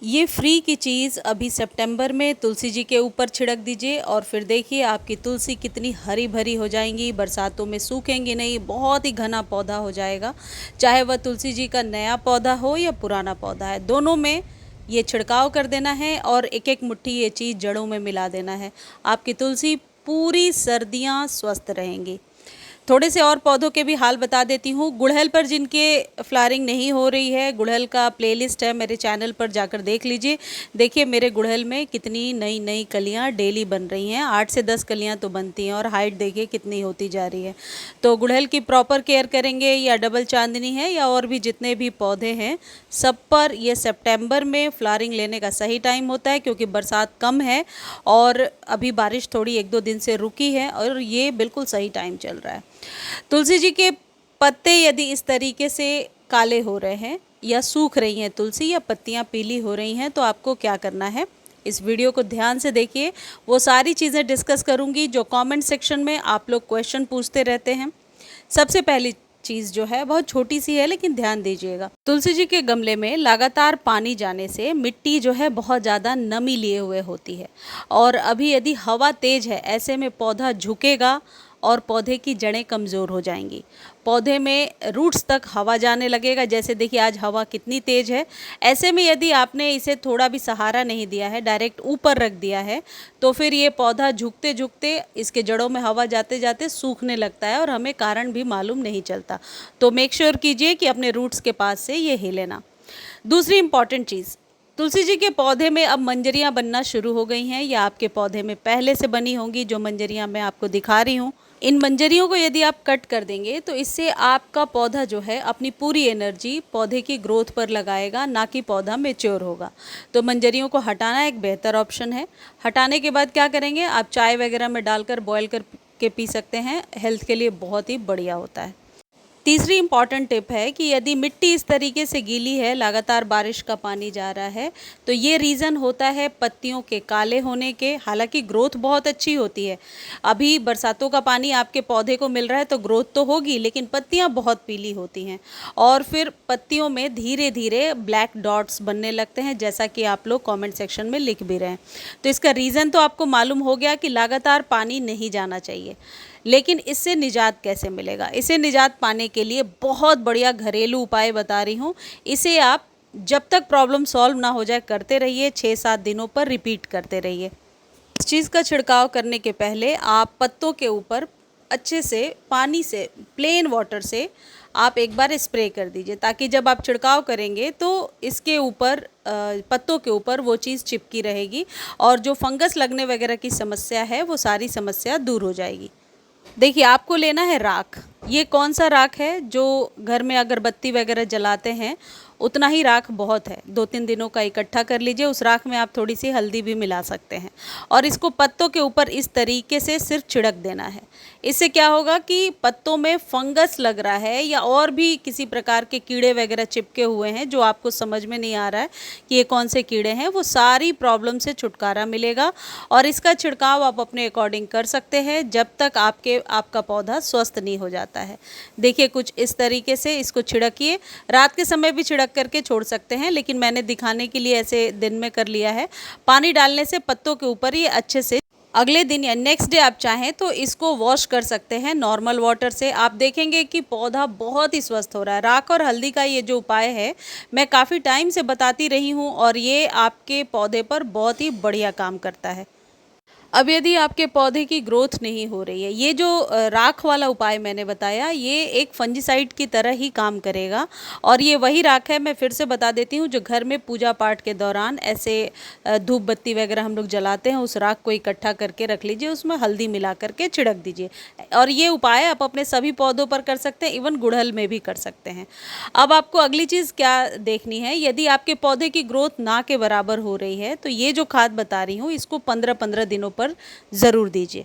ये फ्री की चीज़ अभी सितंबर में तुलसी जी के ऊपर छिड़क दीजिए और फिर देखिए आपकी तुलसी कितनी हरी भरी हो जाएंगी, बरसातों में सूखेंगी नहीं, बहुत ही घना पौधा हो जाएगा। चाहे वह तुलसी जी का नया पौधा हो या पुराना पौधा है, दोनों में ये छिड़काव कर देना है और एक एक मुट्ठी ये चीज़ जड़ों में मिला देना है। आपकी तुलसी पूरी सर्दियाँ स्वस्थ रहेंगी। थोड़े से और पौधों के भी हाल बता देती हूँ। गुड़हल पर जिनके फ्लावरिंग नहीं हो रही है, गुड़हल का प्लेलिस्ट है मेरे चैनल पर, जाकर देख लीजिए। देखिए मेरे गुड़हल में कितनी नई नई कलियाँ डेली बन रही हैं, 8 से 10 कलियाँ तो बनती हैं और हाइट देखिए कितनी होती जा रही है। तो गुड़हल की प्रॉपर केयर करेंगे या डबल चांदनी है या और भी जितने भी पौधे हैं, सब पर ये सितंबर में फ्लावरिंग लेने का सही टाइम होता है, क्योंकि बरसात कम है और अभी बारिश थोड़ी 1-2 दिन से रुकी है और ये बिल्कुल सही टाइम चल रहा है। तुलसी जी के पत्ते यदि इस तरीके से काले हो रहे हैं या सूख रही हैं तुलसी या पत्तियां पीली हो रही हैं, तो आपको क्या करना है, इस वीडियो को ध्यान से देखिए। वो सारी चीज़ें डिस्कस करूंगी जो कमेंट सेक्शन में आप लोग क्वेश्चन पूछते रहते हैं। सबसे पहली चीज़ जो है बहुत छोटी सी है, लेकिन ध्यान दीजिएगा। तुलसी जी के गमले में लगातार पानी जाने से मिट्टी जो है बहुत ज़्यादा नमी लिए हुए होती है और अभी यदि हवा तेज़ है, ऐसे में पौधा झुकेगा और पौधे की जड़ें कमज़ोर हो जाएंगी। पौधे में रूट्स तक हवा जाने लगेगा। जैसे देखिए आज हवा कितनी तेज़ है, ऐसे में यदि आपने इसे थोड़ा भी सहारा नहीं दिया है, डायरेक्ट ऊपर रख दिया है, तो फिर ये पौधा झुकते झुकते इसके जड़ों में हवा जाते जाते सूखने लगता है और हमें कारण भी मालूम नहीं चलता। तो मेक श्योर कीजिए कि अपने रूट्स के पास से ये हिले ना। दूसरी इम्पॉर्टेंट चीज़, तुलसी जी के पौधे में अब मंजरियाँ बनना शुरू हो गई हैं या आपके पौधे में पहले से बनी होंगी। जो मंजरियाँ मैं आपको दिखा रही हूँ, इन मंजरियों को यदि आप कट कर देंगे तो इससे आपका पौधा जो है अपनी पूरी एनर्जी पौधे की ग्रोथ पर लगाएगा, ना कि पौधा मैच्योर होगा। तो मंजरियों को हटाना एक बेहतर ऑप्शन है। हटाने के बाद क्या करेंगे, आप चाय वगैरह में डालकर बॉयल करके पी सकते हैं, हेल्थ के लिए बहुत ही बढ़िया होता है। तीसरी इम्पॉर्टेंट टिप है कि यदि मिट्टी इस तरीके से गीली है, लगातार बारिश का पानी जा रहा है, तो ये रीज़न होता है पत्तियों के काले होने के। हालांकि ग्रोथ बहुत अच्छी होती है, अभी बरसातों का पानी आपके पौधे को मिल रहा है तो ग्रोथ तो होगी, लेकिन पत्तियां बहुत पीली होती हैं और फिर पत्तियों में धीरे धीरे ब्लैक डॉट्स बनने लगते हैं, जैसा कि आप लोग कॉमेंट सेक्शन में लिख भी रहे हैं। तो इसका रीज़न तो आपको मालूम हो गया कि लगातार पानी नहीं जाना चाहिए। लेकिन इससे निजात कैसे मिलेगा, इसे निजात पाने के लिए बहुत बढ़िया घरेलू उपाय बता रही हूँ। इसे आप जब तक प्रॉब्लम सॉल्व ना हो जाए करते रहिए, 6-7 दिनों पर रिपीट करते रहिए। इस चीज़ का छिड़काव करने के पहले आप पत्तों के ऊपर अच्छे से पानी से, प्लेन वाटर से आप एक बार स्प्रे कर दीजिए, ताकि जब आप छिड़काव करेंगे तो इसके ऊपर पत्तों के ऊपर वो चीज़ चिपकी रहेगी और जो फंगस लगने वगैरह की समस्या है वो सारी समस्या दूर हो जाएगी। देखिए आपको लेना है राख। ये कौन सा राख है, जो घर में अगरबत्ती वगैरह जलाते हैं उतना ही राख बहुत है। 2-3 दिनों का इकट्ठा कर लीजिए। उस राख में आप थोड़ी सी हल्दी भी मिला सकते हैं और इसको पत्तों के ऊपर इस तरीके से सिर्फ छिड़क देना है। इससे क्या होगा कि पत्तों में फंगस लग रहा है या और भी किसी प्रकार के कीड़े वगैरह चिपके हुए हैं जो आपको समझ में नहीं आ रहा है कि ये कौन से कीड़े हैं, वो सारी प्रॉब्लम से छुटकारा मिलेगा। और इसका छिड़काव आप अपने अकॉर्डिंग कर सकते हैं जब तक आपका पौधा स्वस्थ नहीं हो जाता है। देखिए कुछ इस तरीके से इसको छिड़किए। रात के समय भी छिड़क करके छोड़ सकते हैं, लेकिन मैंने दिखाने के लिए ऐसे दिन में कर लिया है। पानी डालने से पत्तों के ऊपर ये अच्छे से, अगले दिन या नेक्स्ट डे आप चाहें तो इसको वॉश कर सकते हैं नॉर्मल वाटर से। आप देखेंगे कि पौधा बहुत ही स्वस्थ हो रहा है। राख और हल्दी का ये जो उपाय है मैं काफ़ी टाइम से बताती रही हूँ और ये आपके पौधे पर बहुत ही बढ़िया काम करता है। अब यदि आपके पौधे की ग्रोथ नहीं हो रही है, ये जो राख वाला उपाय मैंने बताया ये एक फंजीसाइड की तरह ही काम करेगा और ये वही राख है, मैं फिर से बता देती हूँ, जो घर में पूजा पाठ के दौरान ऐसे धूप बत्ती वगैरह हम लोग जलाते हैं, उस राख को इकट्ठा करके रख लीजिए, उसमें हल्दी मिला करके छिड़क दीजिए। और ये उपाय आप अपने सभी पौधों पर कर सकते हैं, इवन गुड़हल में भी कर सकते हैं। अब आपको अगली चीज़ क्या देखनी है, यदि आपके पौधे की ग्रोथ ना के बराबर हो रही है तो ये जो खाद बता रही हूँ इसको 15-15 दिनों पर ज़रूर दीजिए।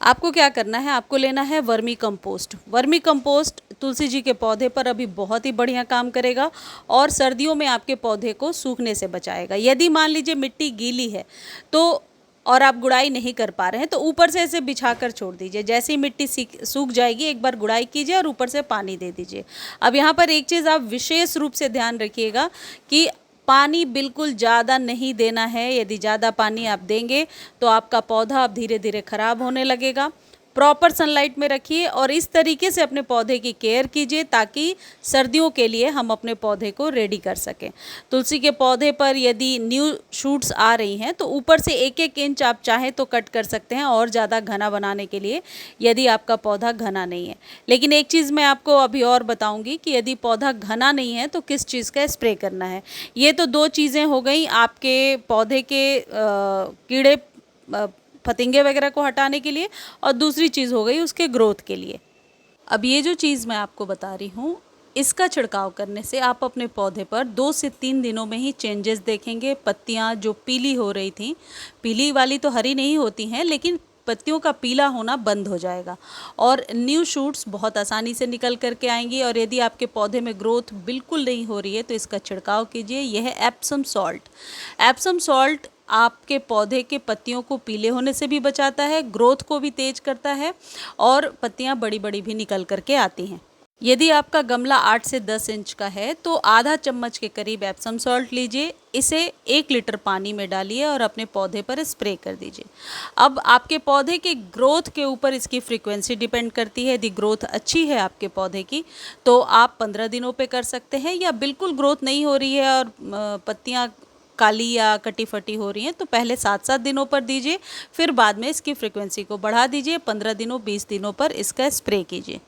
आपको क्या करना है, आपको लेना है vermi compost. Vermi compost Tulsi ji के पौधे पर अभी बहुत ही बढ़िया काम करेगा और सर्दियों में आपके पौधे को सूखने से बचाएगा। यदि मान लीजिए मिट्टी गीली है तो और आप गुड़ाई नहीं कर पा रहे हैं तो ऊपर से ऐसे बिछा कर छोड़ दीजिए। जैसे ही मिट्टी सूख जाएगी एक बार गुड़ाई कीजिए और ऊपर से पानी दे दीजिए। अब यहाँ पर एक चीज़ आप विशेष रूप से ध्यान रखिएगा कि पानी बिल्कुल ज़्यादा नहीं देना है। यदि ज़्यादा पानी आप देंगे तो आपका पौधा अब धीरे धीरे ख़राब होने लगेगा। प्रॉपर सनलाइट में रखिए और इस तरीके से अपने पौधे की केयर कीजिए ताकि सर्दियों के लिए हम अपने पौधे को रेडी कर सकें। तुलसी के पौधे पर यदि न्यू शूट्स आ रही हैं तो ऊपर से 1-1 इंच आप चाहें तो कट कर सकते हैं और ज़्यादा घना बनाने के लिए, यदि आपका पौधा घना नहीं है। लेकिन एक चीज़ मैं आपको अभी और बताऊंगी कि यदि पौधा घना नहीं है तो किस चीज़ का स्प्रे करना है। ये तो 2 चीज़ें हो गई आपके पौधे के कीड़े फतिंगे वगैरह को हटाने के लिए, और दूसरी चीज़ हो गई उसके ग्रोथ के लिए। अब ये जो चीज़ मैं आपको बता रही हूँ, इसका छिड़काव करने से आप अपने पौधे पर 2 से 3 दिनों में ही चेंजेस देखेंगे। पत्तियाँ जो पीली हो रही थी, पीली वाली तो हरी नहीं होती हैं, लेकिन पत्तियों का पीला होना बंद हो जाएगा और न्यू शूट्स बहुत आसानी से निकल करके आएंगी। और यदि आपके पौधे में ग्रोथ बिल्कुल नहीं हो रही है तो इसका छिड़काव कीजिए। यह है एप्सम सॉल्ट। एप्सम सॉल्ट आपके पौधे के पत्तियों को पीले होने से भी बचाता है, ग्रोथ को भी तेज करता है और पत्तियां बड़ी बड़ी भी निकल करके आती हैं। यदि आपका गमला 8 से 10 इंच का है तो आधा चम्मच के करीब एप्सम सॉल्ट लीजिए, इसे 1 लीटर पानी में डालिए और अपने पौधे पर स्प्रे कर दीजिए। अब आपके पौधे के ग्रोथ के ऊपर इसकी फ्रीक्वेंसी डिपेंड करती है। यदि ग्रोथ अच्छी है आपके पौधे की तो आप 15 दिनों पे कर सकते हैं, या बिल्कुल ग्रोथ नहीं हो रही है और पत्तियाँ काली या कटी फटी हो रही हैं तो पहले 7-7 दिनों पर दीजिए, फिर बाद में इसकी फ्रीक्वेंसी को बढ़ा दीजिए। 15 दिनों 20 दिनों पर इसका स्प्रे कीजिए।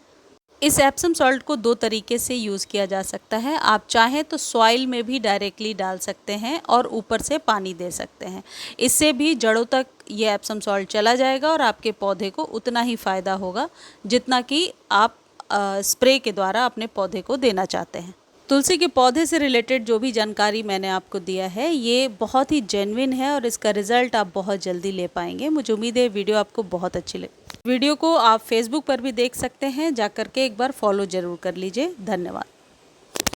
इस एप्सम सॉल्ट को 2 तरीके से यूज़ किया जा सकता है। आप चाहें तो सॉइल में भी डायरेक्टली डाल सकते हैं और ऊपर से पानी दे सकते हैं। इससे भी जड़ों तक ये एप्सम सॉल्ट चला जाएगा और आपके पौधे को उतना ही फ़ायदा होगा जितना कि आप स्प्रे के द्वारा अपने पौधे को देना चाहते हैं। तुलसी के पौधे से रिलेटेड जो भी जानकारी मैंने आपको दिया है ये बहुत ही जेन्युइन है और इसका रिज़ल्ट आप बहुत जल्दी ले पाएंगे। मुझे उम्मीद है वीडियो आपको बहुत अच्छी लगी। वीडियो को आप फेसबुक पर भी देख सकते हैं, जाकर के एक बार फॉलो ज़रूर कर लीजिए। धन्यवाद।